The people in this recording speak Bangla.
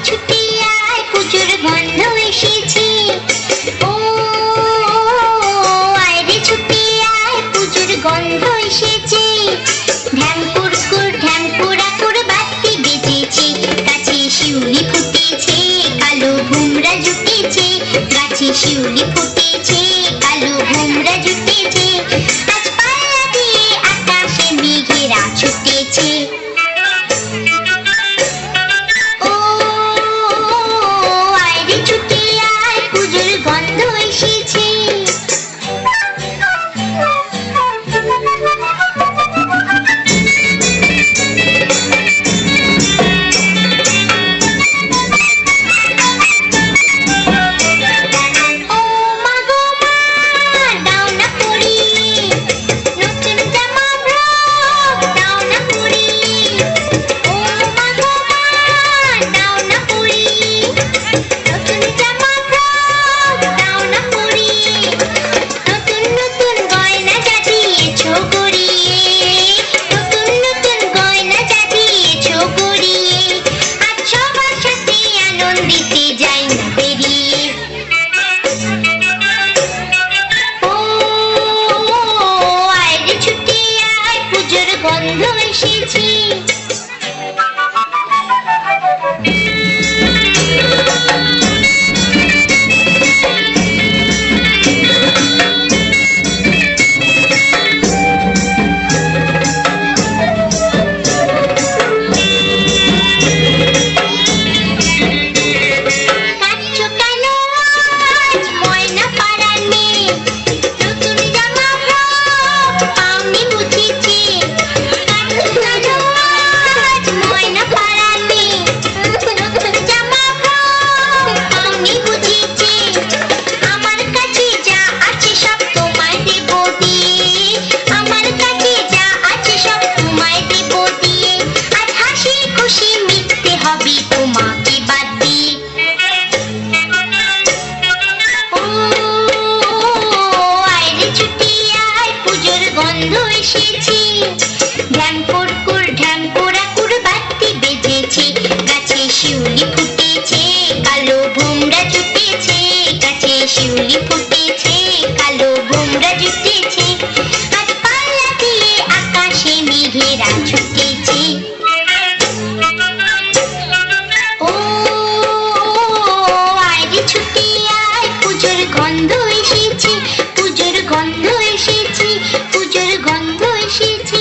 ছুটে আয় পুজোর গন্ধ এসেছে। ও আয় রে ছুটে আয় পুজোর গন্ধ এসেছে। ঢ্যামকুরকুর ঢ্যামকুরাকুর বাতি বেজেছে। গাছে শিউলি ফুটেছে, কালো ভুমরা জুটেছে। গাছে শিউলি ফুটেছে, কালো ভুমরা জুটেছে। আজ পাল্লা দিয়ে আকাশে মেঘেরা ছুটেছে। ও আয় রে ছুটে আয় পুজোর গন্ধ এসেছে। ও মা গো মা, দাও না পরিয়ে নতুন জামা ফ্রক, দাও না পরিয়ে। ও মা গো মা, দাও না পরিয়ে নতুন জামা ফ্রক, দাও না পরিয়ে। নতুন নতুন গয়না যা দিয়েছো গড়িয়ে, নতুন নতুন গয়না যা দিয়েছো গড়িয়ে। আজ সবার সাথে আনন্দিতে যাই না বেরিয়ে। ও আয় রে ছুটে আয় পুজোর গন্ধ এসেছে। কাঁদছো কেন আজ ময়না পাড়ার মেয়ে? নতুন জামা ফ্রক পাওনি বুঝেছে। কাঁদছো কেন আজ ময়না পাড়ার মেয়ে? নতুন জামা ফ্রক পাওনি বুঝেছে। আমার কাছে যা আছে সব তোমায় দেব দিয়ে, আমার কাছে যা আছে সব তোমায় দেব দিয়ে। আজ হাসি খুশি মিটতে হবে তোমাকে বাদ দিয়ে। ও আয় রে ছুটে আয় পুজোর গন্ধ এসেছে। ঢ্যামকুরকুর ঢ্যামকুরাকুর বাতি বেজেছে। গাছে শিউলি ফুটেছে, কালো ভুমরা জুটেছে। গাছে শিউলি ফুটেছে, কালো ভুমরা জুটেছে। আজ পাল্লা দিয়ে আকাশে মেঘেরা ছুটেছে। ও আয় রে ছুটে আয় পুজোর গন্ধ এসেছে।